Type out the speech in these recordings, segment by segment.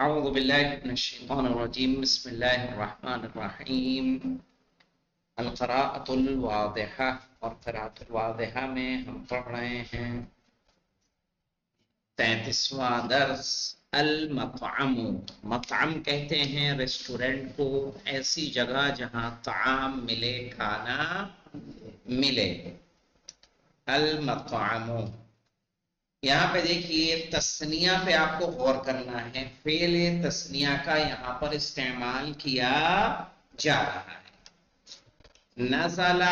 اعوذ باللہ من الشیطان الرجیم بسم اللہ الرحمن الرحیم القراءۃ الواضحہ اور قراءۃ الواضحہ میں ہم پڑھ رہے ہیں 33واں درس المطعم۔ مطعم کہتے ہیں ریسٹورنٹ کو، ایسی جگہ جہاں طعام ملے، کھانا ملے۔ المطعم، یہاں پہ دیکھیے تثنیہ پہ آپ کو غور کرنا ہے، فعل تثنیہ کا یہاں پر استعمال کیا جا رہا ہے۔ نزل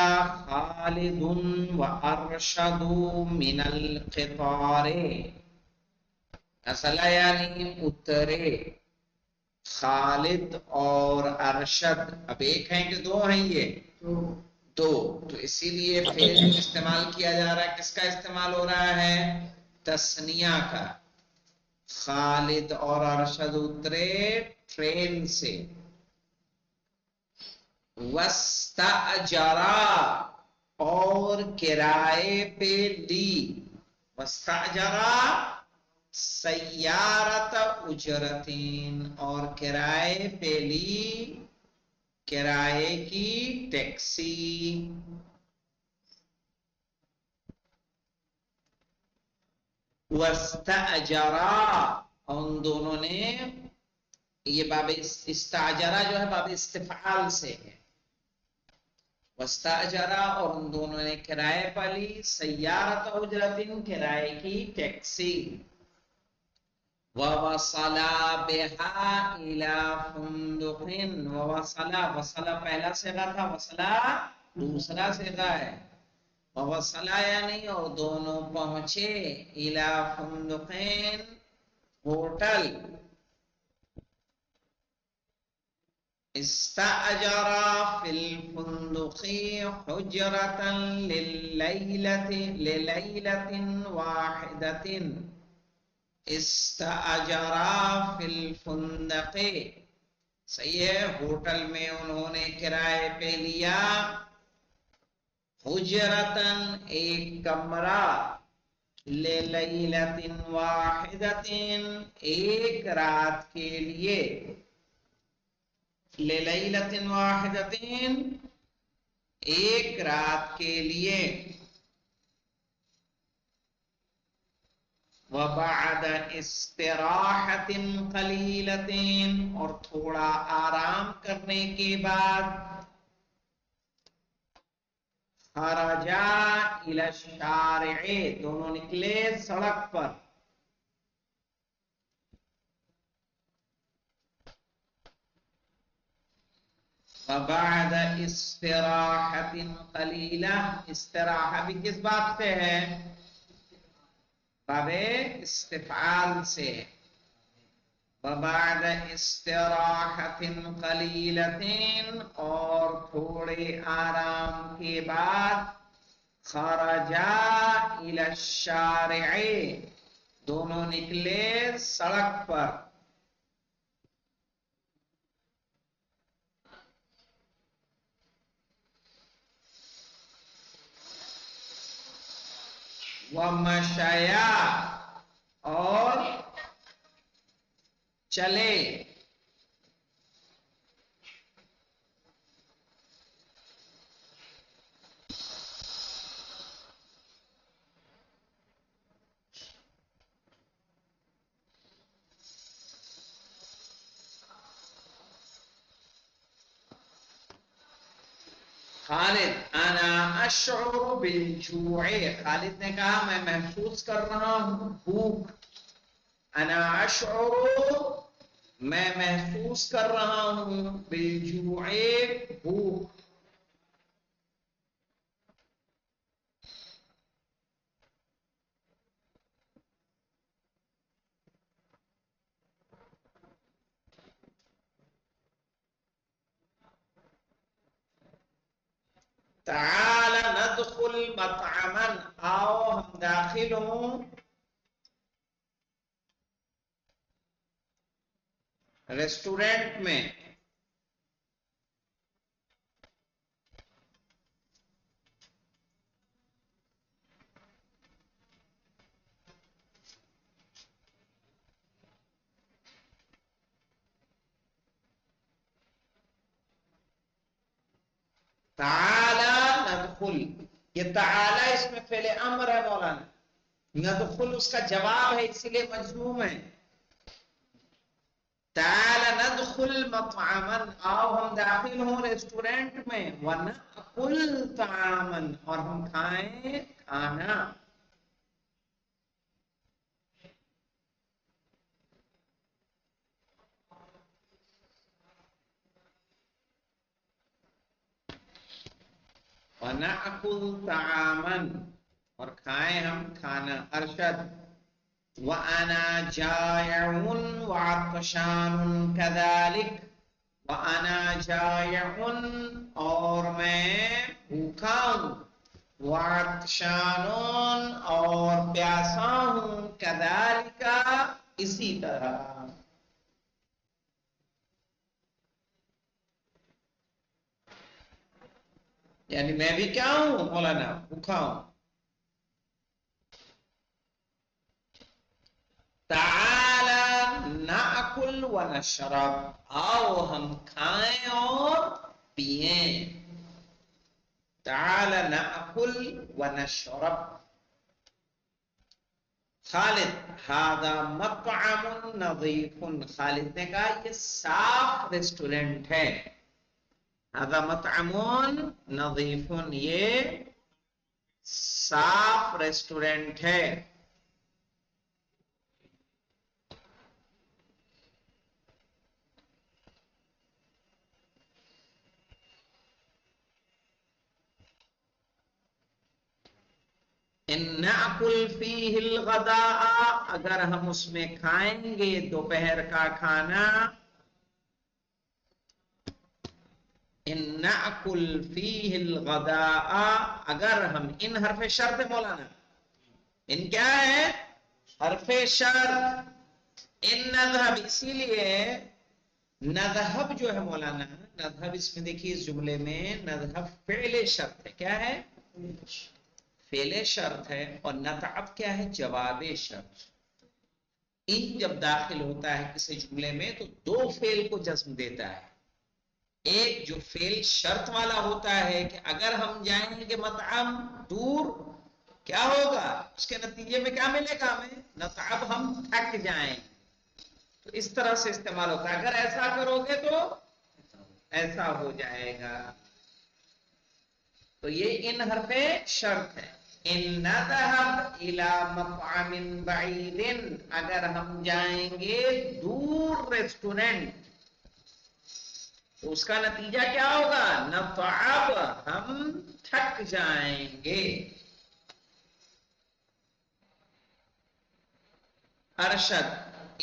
خالد و ارشد من القطار، نزل یعنی اترے، خالد اور ارشد، اب ایک ہیں کہ دو ہیں؟ یہ دو، تو اسی لیے فعل جو استعمال کیا جا رہا ہے کس کا استعمال ہو رہا ہے؟ تثنیہ کا۔ خالد اور ارشد اترے ٹرین سے۔ وستاجرا، اور کرائے پہ لی، وستاجرا سیارت اجرتین، اور کرائے پہ لی کرائے کی ٹیکسی۔ وستاجرا، ان دونوں نے، یہ باب استاجرا جو ہے باب استفعال سے ہے۔ وستاجرا، اور ان دونوں نے کرائے پر لی، سیارت اجرتن، کرائے کی ٹیکسی۔ ووصلا بها الى فندق، ووصلا، وصلا پہلا صیغہ تھا، وصلا دوسرا صیغہ ہے۔ ووصلا یعنی اور دونوں پہنچے، الى فندقین ہوٹل۔ استأجر فی الفندق حجرة للیلة واحدة، استأجر فی الفندق، صحیح ہے، ہوٹل میں انہوں نے کرائے پہ لیا، حجرتن ایک کمرہ، للیلۃ واحدۃ ایک رات کے لیے، للیلۃ واحدۃ ایک رات کے لیے۔ وبعد استراحۃ قلیلۃ، اور تھوڑا آرام کرنے کے بعد، خرجا الی الشارع، دونوں نکلے سڑک پر۔ وبعد استراحۃ قلیلہ، استراحہ بھی کس بات سے ہے؟ باب استفعال سے۔ وبعد استراحۃ قلیلۃ، اور تھوڑے آرام کے بعد، خرجا الی الشارع، دونوں نکلے سڑک پر۔ ومشیا، اور چلے۔ خالد انا اشعر بالجوع، خالد نے کہا میں محسوس کر رہا ہوں بھوک۔ انا اشعر، میں محسوس کر رہا ہوں، بالجوع بھوک۔ تعال ندخل مطعما، آؤ ہم داخل ہوں ریسٹورنٹ میں۔ تعالی ندخل، یہ تعالی اس میں فعل امر ہے مولانا، ندخل اس کا جواب ہے اسی لیے مجزوم ہے. تعالی ندخل مطعما، آؤ ہم داخل ہوں ریسٹورینٹ میں، ونأکل طعاما، اور ہم کھائیں کھانا. وَنَأْكُلْ طَعَامًا، اور کھائیں ہم کھانا. ارشد وَأَنَا جَائِعٌ وَعَطْشَانٌ كَذَلِكَ، وَأَنَا جَائِعٌ، اور میں بھوکا ہوں، وَعَطْشَانٌ، اور پیاسا ہوں، كَذَلِكَ، اسی طرح. یعنی میں بھی کیا ہوں مولانا، بھوکا ہوں. تعالی ناکل و نشرب، آؤ ہم کھائیں اور پیئیں. تعالی ناکل و نشرب. خالد ہذا مطعم نظیف، خالد نے کہا یہ صاف ریسٹورنٹ ہے. هذا مطعم نظیف، یہ صاف ریسٹورنٹ ہے. ان ناکل فیہ الغداء، اگر ہم اس میں کھائیں گے دوپہر کا کھانا. ان ناکل فیہ الغداء، اگر ہم، ان حرف شرط ہے مولانا، ان کیا ہے حرف شرط. ان نذهب، اسی لیے نذهب جو ہے مولانا، نذهب اس میں دیکھیے اس جملے میں نذهب فعل شرط ہے. کیا ہے؟ فعل شرط ہے. اور نتعب کیا ہے؟ جواب شرط. ان جب داخل ہوتا ہے کسی جملے میں تو دو فعل کو جزم دیتا ہے. ایک جو فعل شرط والا ہوتا ہے کہ اگر ہم جائیں گے مطعم دور، کیا ہوگا اس کے نتیجے میں، کیا ملے گا ہمیں؟ نتعب، ہم تھک جائیں. تو اس طرح سے استعمال ہوتا ہے. اگر ایسا کرو گے تو ایسا ہو جائے گا. تو یہ ان حرف شرط ہے. ان نذهب الى مطعم بعید، اگر ہم جائیں گے دور ریسٹورنٹ تو اس کا نتیجہ کیا ہوگا؟ نتعب، ہم تھک جائیں گے. ارشد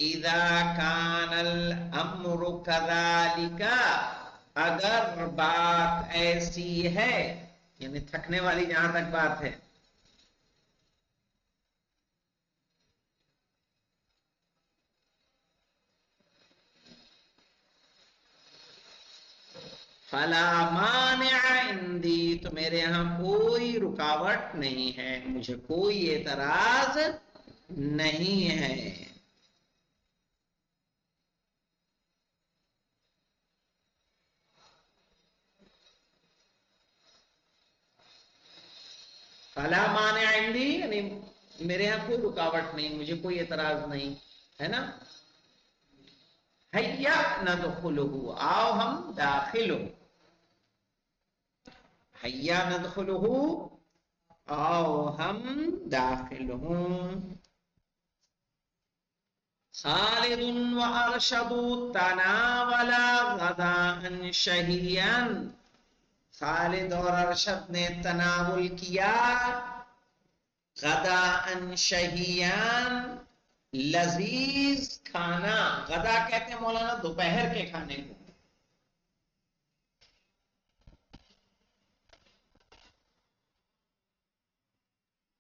اذا كان الامر كذلك، اگر بات ایسی ہے، یعنی تھکنے والی جہاں تک بات ہے. فلا مانع عندی، تو میرے یہاں کوئی رکاوٹ نہیں ہے، مجھے کوئی اعتراض نہیں ہے. فلا مانع عندی، یعنی میرے یہاں کوئی رکاوٹ نہیں، مجھے کوئی اعتراض نہیں ہے نا. حیا ندخلہ، آؤ ہم داخل ہو. حیا ندخلہ، آؤ ہم داخل ہوں. خالد و ارشد تناولا غداء شہیا، خالد اور ارشد نے تناول کیا غداء شہیا، لذیذ کھانا. غدا کہتے ہیں مولانا دوپہر کے کھانے کو.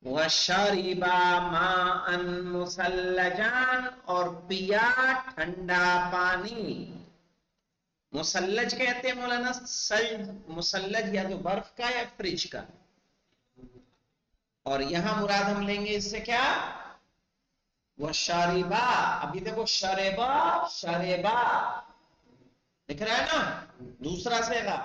وَشَرِبَ مَاءً مُثَلَّجًا، اور پیا ٹھنڈا پانی. مسلج کہتے ہیں مولانا سلج، مسلج یا تو برف کا یا فریج کا. اور یہاں مراد ہم لیں گے اس سے کیا؟ وَشَرِبَ، ابھی دیکھو شربا، شربا دکھ رہا ہے نا، دوسرا صیغہ.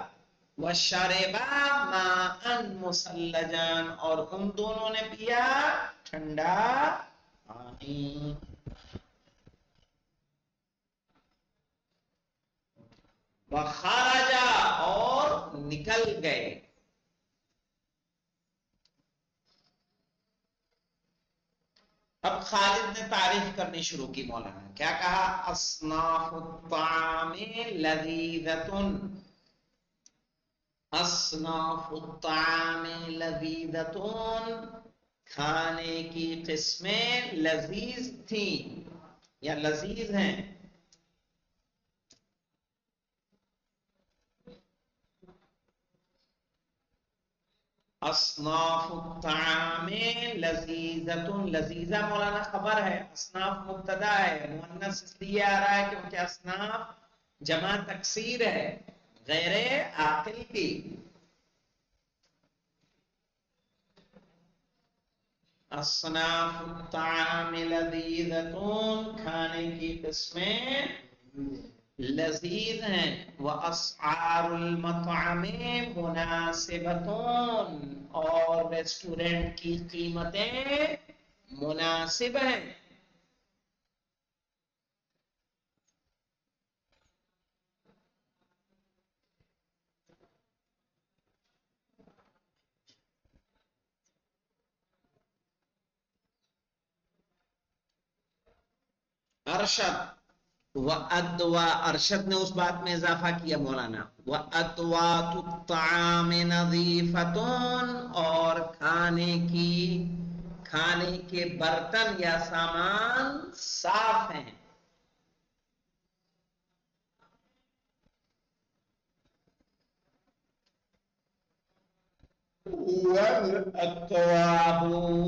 وَشَرِبَا مَاءً مُثَلَّجًا، اور ان دونوں نے پیا ٹھنڈا پانی. وَخَرَجَ، اور نکل گئے. اب خالد نے تعریف کرنی شروع کی مولانا. کیا کہا؟ اصناف الطعام لذیذۃ، اصناف الطعام لذیذۃ، کھانے کی قسمیں لذیذ تھیں یا لذیذ ہیں. اصناف الطعام لذیذۃ، لذیذہ مولانا خبر ہے، اصناف مبتدا ہے، مؤنث اس لیے آ رہا ہے کیونکہ اصناف جمع تکسیر ہے غیر عاقل کی. اصناف الطعام لذیذۃ، کھانے کی قسمیں لذیذ ہیں. واسعار المطعم مناسبۃ، اور ریسٹورنٹ کی قیمتیں مناسب ہیں. ارشد وَأَدْوَا، ارشد نے اس بات میں اضافہ کیا مولانا. وَأَدْوَاتُ الطَّعَامِ نَظِیفَةٌ، اور کھانے کے برتن یا سامان صاف ہیں. وَالْأَكْوَابُ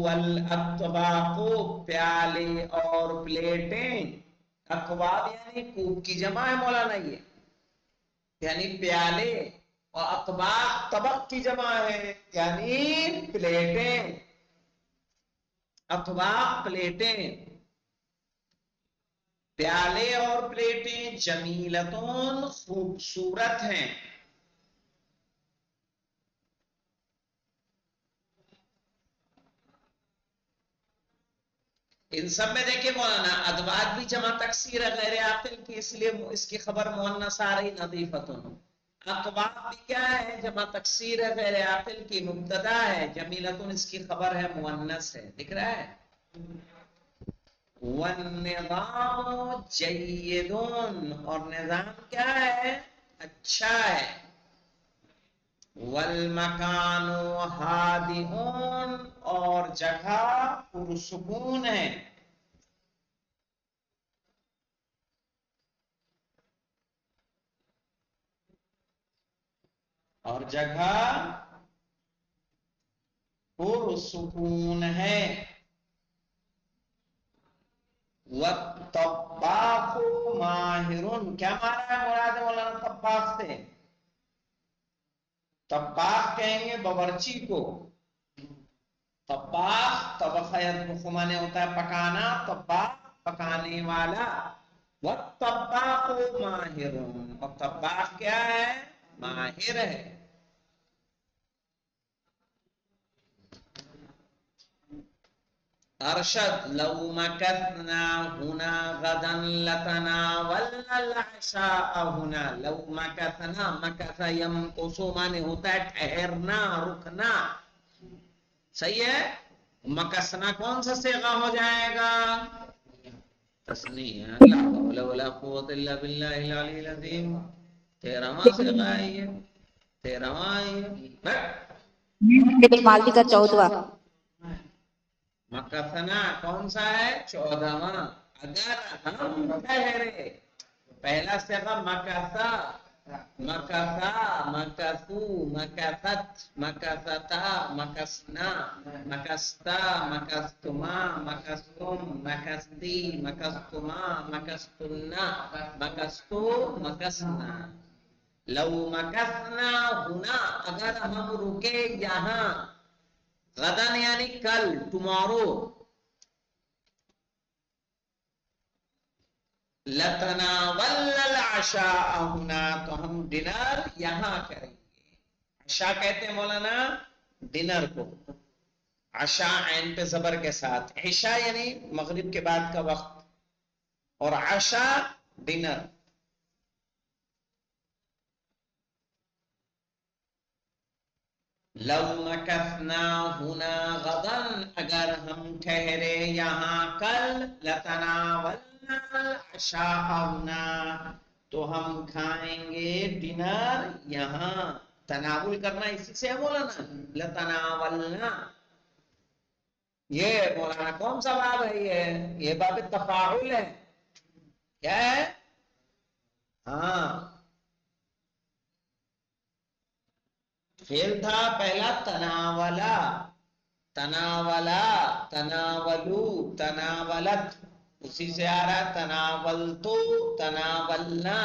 وَالْأَطْبَاقُ، پیالے اور پلیٹیں. اکواب یعنی کوب کی جمع ہے مولانا، یہ یعنی پیالے، اور اطباق طبق کی جمع ہے یعنی پلیٹیں. اطباق پلیٹیں، پیالے اور پلیٹیں جمیلتون خوبصورت ہیں. ان سب میں دیکھیں مولانا ادوات بھی جمع تکسیر ہے غیر عاقل کی، اس لیے اس کی خبر مؤنث آ رہی نظیفتن. اقواب بھی کیا ہے؟ جمع تکسیر ہے غیر عاقل کی، مبتدا ہے. جمیلتن اس کی خبر ہے مؤنث ہے. دکھ رہا ہے؟ والنظام جیدون، اور نظام کیا ہے؟ اچھا ہے. والمکان ہادئون، اور جگہ پرسکون ہے. اور جگہ پرسکون ہے. والطباخ ماہر، کیا مانا ہے مراد مولانا طباخ سے؟ طباخ کہیں گے باورچی کو. طباخ طبخ یطبخ مانے ہوتا ہے پکانا، طباخ پکانے والا. والطباخ ماہر، اور طباخ کیا ہے؟ ماہر ہے. ارشد لو مکثنا هنا غدا لتناولنا العشاء هنا. لو مکثنا، مکث یمکث مانے ہوتا ہے ٹھہرنا، رکنا. صحیح ہے؟ مکثنا کون سا صیغہ ہو جائے گا؟ تصنیہ. لا حول ولا قوت الا باللہ العلی العظیم. 13واں صیغہ ہے یہ، 13واں ہے. مالدی کا 14واں. مکثنا کون سا ہے؟ 14واں. اگر ہم ٹھہرے، پہلا صیغہ مکثا، مکثا، مکثو، مکثت، مکثتا، مکثنا، مکثتا، مکثتما، مکثتم، مکثتی، مکثتما، مکثتنا، مکثتو، مکثنا. لو مکثنا ہنا، اگر ہم رکے یہاں، غدن یعنی کل، ٹمارو. لتناولنا العشاء ہنا، تو ہم ڈنر یہاں کریں گے. عشاء کہتے ہیں مولانا ڈنر کو، عشاء عین پہ زبر کے ساتھ، عشاء یعنی مغرب کے بعد کا وقت، اور عشاء ڈنر. لو مکثنا ہنا غدا، اگر ہم ٹھہرے یہاں کل، لتناولنا العشاء ہنا، تو ہم کھائیں گے ڈنر یہاں. تناول کرنا اسی سے ہے مولانا، لتناولنا. یہ مولانا کون سا باب ہے؟ یہ باب تفاعل ہے. کیا ہے؟ ہاں فعل تھا پہلا تناولا، تناولا، تناولو، تناولت، اسی سے آ رہا ہے تناولتو، تناولنا.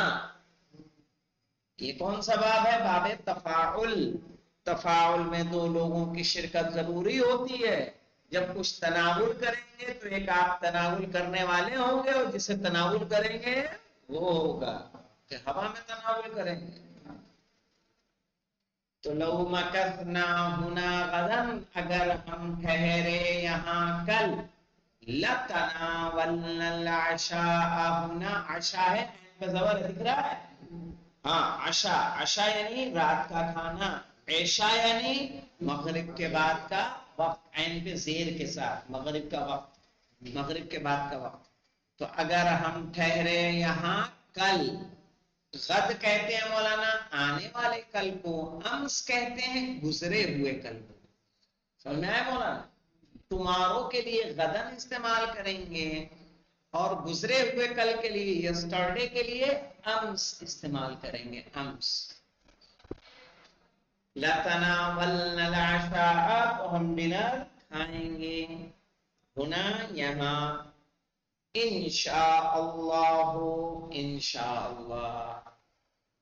یہ کون سا باب ہے؟ باب تفاعل. تفاعل میں دو لوگوں کی شرکت ضروری ہوتی ہے. جب کچھ تناول کریں گے تو ایک آپ تناول کرنے والے ہوں گے، اور جسے تناول کریں گے وہ ہوگا کہ ہوا میں تناول کریں گے. تو لو مکثنا ہنا غدا، اگر ہم ٹھہرے یہاں کل، لتناولنا العشاء ہنا. عشاء ہے پہ زبر دکھ رہا ہے. ہاں عشاء، عشاء یعنی رات کا کھانا، عشاء یعنی مغرب کے بعد کا وقت، عین پہ زیر کے ساتھ، مغرب کا وقت، مغرب کے بعد کا وقت. تو اگر ہم ٹھہرے یہاں کل، غد کہتے ہیں مولانا آنے والے کل کو، امس کہتے ہیں گزرے ہوئے کل کو. سمجھ میں آیا مولانا؟ تمہاروں کے لیے غدن استعمال کریں گے، اور گزرے ہوئے کل کے لیے، یسٹرڈے کے لیے امس استعمال کریں گے، امس. لَتَنَاوَلْنَا الْعَشَاءَ، تو ہم ڈنر کھائیں گے ہنا یہاں، انشاءاللہ، انشاءاللہ.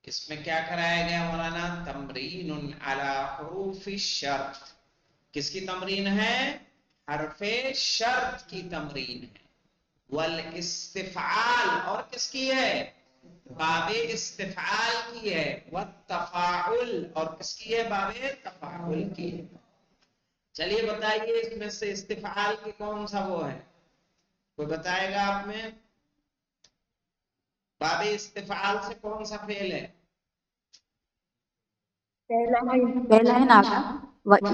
اس میں کیا کرایا گیا مولانا؟ تمرین علی حروف الشرط. کس کی تمرین ہے؟ حرف شرط کی تمرین ہے. والاستفعال، اور کس کی ہے؟ باب استفعال کی ہے. والتفاعل، اور کس کی ہے؟ باب تفاعل کی ہے. چلیے بتائیے اس میں سے استفعال کی کون سا وہ ہے؟ کوئی بتائے گا آپ میں؟ باب استفعال سے کون سا فعل ہے؟ پہلا ہے نا آپ کا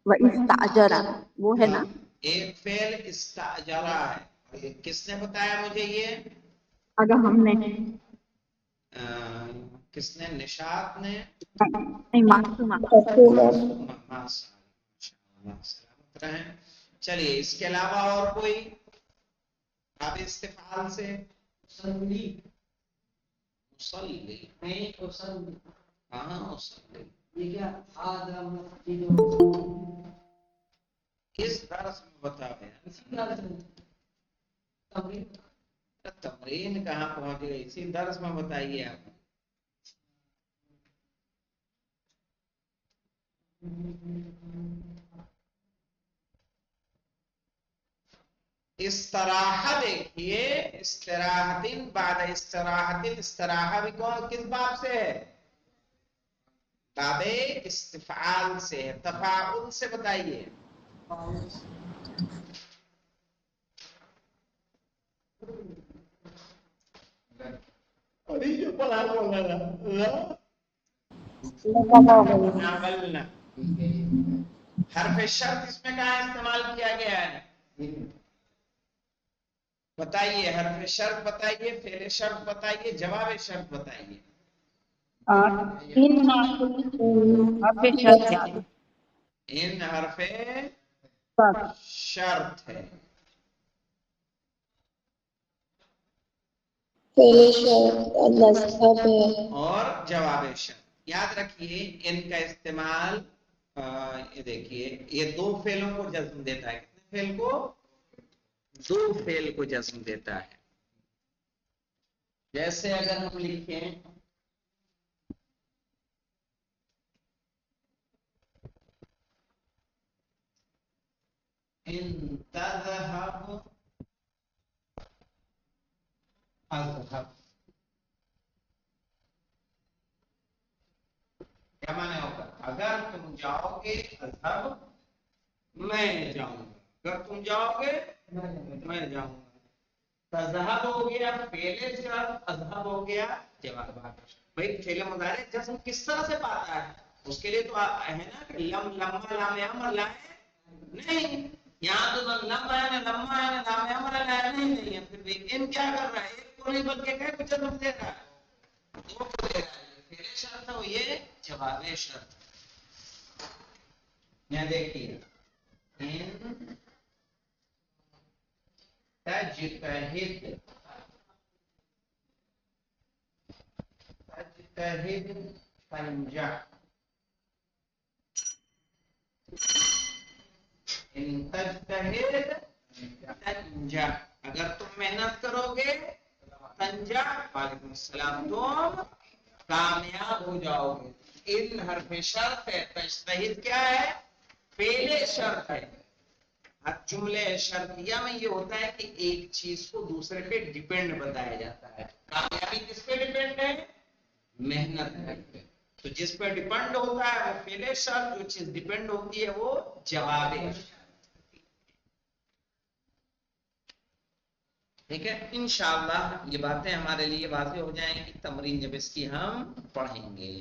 وَإِسْتَأْجَرَ، وہ ہے نا. ایک فعل استاجرہ ہے. کس نے بتایا مجھے یہ؟ اگر ہم نے کس نے؟ نشاط نے؟ نہیں، معصومہ. سلامت رہیں. چلیے اس کے علاوہ اور کوئی باب استفعال سے؟ مصلی، مصلی، ہاں مصلی. کس درس میں بتا رہے ہیں؟ تمرین کہاں پہنچ گئی؟ اسی درس میں بتائیے آپ. استراحہ دیکھیے، استراحتن بعد استراحتن، استراحہ بھی کون کس باب سے ہے؟ باب استفعال سے ہے. تفاعل سے بتائیے. ابھی جو پڑھا بولنا تناولنا. حرف شرط اس میں کہاں استعمال کیا گیا ہے؟ بتائیے حرف شرط بتائیے، فعل شرط بتائیے، جواب شرط بتائیے. ان حرف شرط ہے. ان حرف شرط ہے. اور جواب شرط. یاد رکھیے ان کا استعمال، یہ دیکھیے یہ دو فعلوں کو جزم دیتا ہے. کتنے فعل کو؟ دو فعل کو جزم دیتا ہے. جیسے اگر ہم لکھیں ان تذهب اذهب، کیا معنی ہوگا؟ اگر تم جاؤ گے اذهب میں جاؤں گا، اگر تم جاؤ گے میں جاؤں گا. تذهب ہو گیا فعل شرط، اذهب ہو گیا جواب. بھائی فعل مضارع جزم کس طرح سے پاتا ہے؟ اس کے لیے تو ہے نا کہ لما لام امر لائے نہیں، یہاں تو لما ہے نا لما ہے نا لام امر لائے نہیں ہے. پھر ان کیا کر رہا ہے؟ ایک کو نہیں بلکہ کئی کو جزم دے رہا ہے، دو کو دے رہا ہے. فعل شرط ہے یہ جواب شرط. یہاں دیکھیے ان تجتہد تجتہد تنجح، ان تجتہد تنجح، اگر تم محنت کرو گے تنجح وعلیکم السلام تم کامیاب ہو جاؤ گے. ان حرف شرط ہے، تجتہد کیا ہے؟ فعل شرط ہے. جملے شرطیہ میں یہ ہوتا ہے کہ ایک چیز کو دوسرے پہ ڈیپینڈ بتایا جاتا ہے. کامیابی کس پہ ڈیپینڈ ہے؟ محنت پہ. تو جس پہ ڈیپینڈ ہوتا ہے وہ فعل شرط، جو چیز ڈیپینڈ ہوتی ہے وہ جواب شرط. ٹھیک ہے، انشاءاللہ یہ باتیں ہمارے لیے واضح ہو جائیں گی تمرین جب اس کی ہم پڑھیں گے.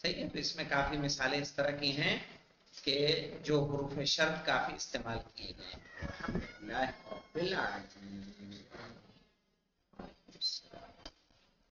صحیح ہے، تو اس میں کافی مثالیں اس طرح کی ہیں کہ جو حروف شرط کافی استعمال کیے گئے ہیں. الحمدللہ رب العالمین.